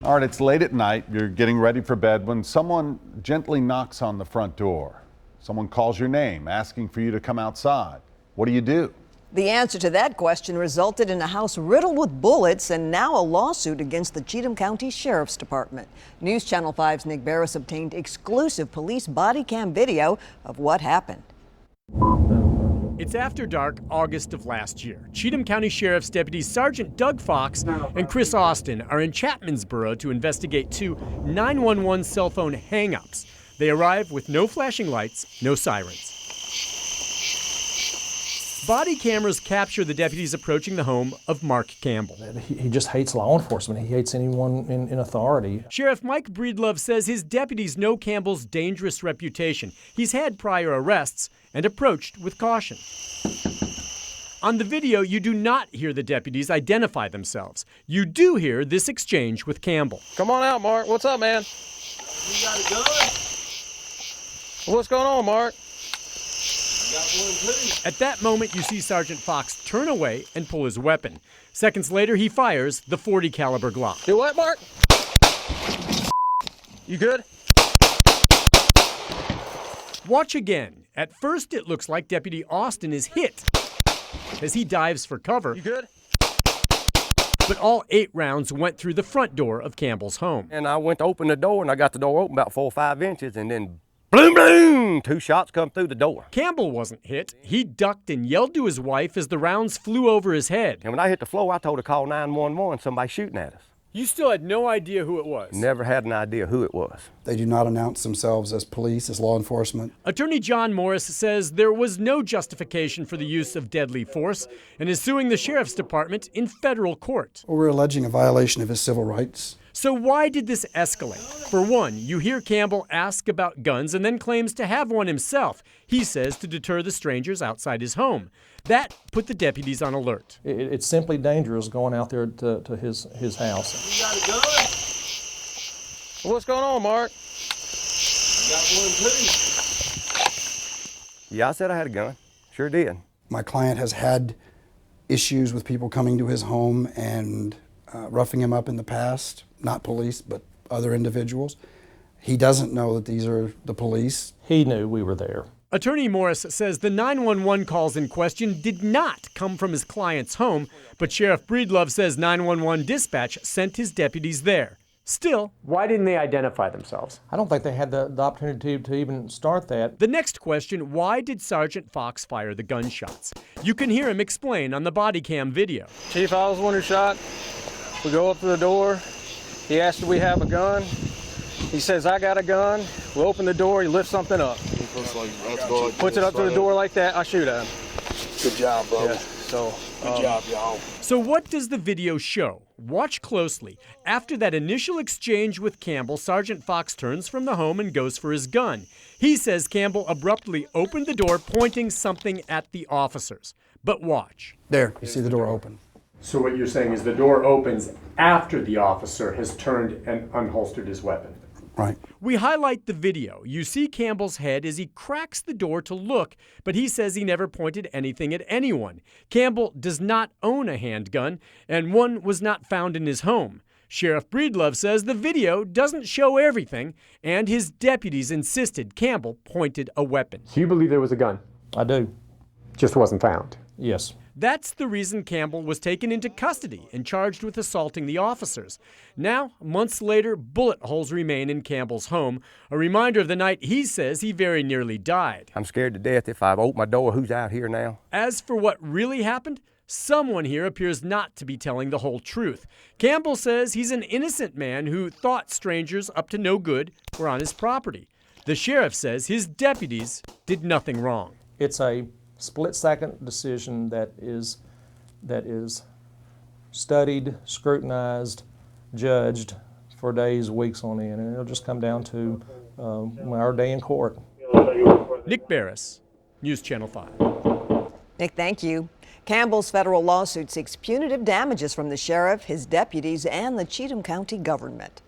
All right, it's late at night. You're getting ready for bed when someone gently knocks on the front door. Someone calls your name, asking for you to come outside. What do you do? The answer to that question resulted in a house riddled with bullets and now a lawsuit against the Cheatham County Sheriff's Department. News Channel 5's Nick Barris obtained exclusive police body cam video of what happened. It's after dark, August of last year. Cheatham County Sheriff's deputies Sergeant Doug Fox and Chris Austin are in Chapmansboro to investigate two 911 cell phone hang-ups. They arrive with no flashing lights, no sirens. Body cameras capture the deputies approaching the home of Mark Campbell. He just hates law enforcement. He hates anyone in authority. Sheriff Mike Breedlove says his deputies know Campbell's dangerous reputation. He's had prior arrests and approached with caution. On the video, you do not hear the deputies identify themselves. You do hear this exchange with Campbell. Come on out, Mark. What's up, man? You got a gun? What's going on, Mark? At that moment, you see Sergeant Fox turn away and pull his weapon. Seconds later, he fires the .40 caliber Glock. Do what, Mark? You good? Watch again. At first, it looks like Deputy Austin is hit as he dives for cover. You good? But all 8 rounds went through the front door of Campbell's home. And I went to open the door, and I got the door open about 4 or 5 inches, and then bloom, bloom, 2 shots come through the door. Campbell wasn't hit. He ducked and yelled to his wife as the rounds flew over his head. And when I hit the floor, I told her to call 911, somebody shooting at us. You still had no idea who it was? Never had an idea who it was. They do not announce themselves as police, as law enforcement. Attorney John Morris says there was no justification for the use of deadly force and is suing the Sheriff's Department in federal court. Well, we're alleging a violation of his civil rights. So why did this escalate? For one, you hear Campbell ask about guns and then claims to have one himself. He says to deter the strangers outside his home. That put the deputies on alert. It's simply dangerous going out there to his house. You got a gun? What's going on, Mark? You got one too. Yeah, I said I had a gun. Sure did. My client has had issues with people coming to his home and roughing him up in the past. Not police, but other individuals. He doesn't know that these are the police. He knew we were there. Attorney Morris says the 911 calls in question did not come from his client's home, but Sheriff Breedlove says 911 dispatch sent his deputies there. Still, why didn't they identify themselves? I don't think they had the opportunity to even start that. The next question, why did Sergeant Fox fire the gunshots? You can hear him explain on the body cam video. Chief, I was the one who shot. We go up to the door. He asked if we have a gun. He says, I got a gun. We open the door, he lifts something up. Puts it up to the door like that, I shoot at him. Good job, bro. Yeah, Good job, y'all. So what does the video show? Watch closely. After that initial exchange with Campbell, Sergeant Fox turns from the home and goes for his gun. He says Campbell abruptly opened the door, pointing something at the officers. But watch. There, you see the door open. So what you're saying is the door opens after the officer has turned and unholstered his weapon. Right. We highlight the video. You see Campbell's head as he cracks the door to look, but he says he never pointed anything at anyone. Campbell does not own a handgun, and one was not found in his home. Sheriff Breedlove says the video doesn't show everything, and his deputies insisted Campbell pointed a weapon. So you believe there was a gun? I do. Just wasn't found? Yes. That's the reason Campbell was taken into custody and charged with assaulting the officers. Now, months later, bullet holes remain in Campbell's home, a reminder of the night he says he very nearly died. I'm scared to death. If I open my door, who's out here now? As for what really happened, someone here appears not to be telling the whole truth. Campbell says he's an innocent man who thought strangers up to no good were on his property. The sheriff says his deputies did nothing wrong. It's a split-second decision that is studied, scrutinized, judged for days, weeks on end, and it'll just come down to our day in court. Nick Barris, News Channel 5. Nick, thank you. Campbell's federal lawsuit seeks punitive damages from the sheriff, his deputies, and the Cheatham County government.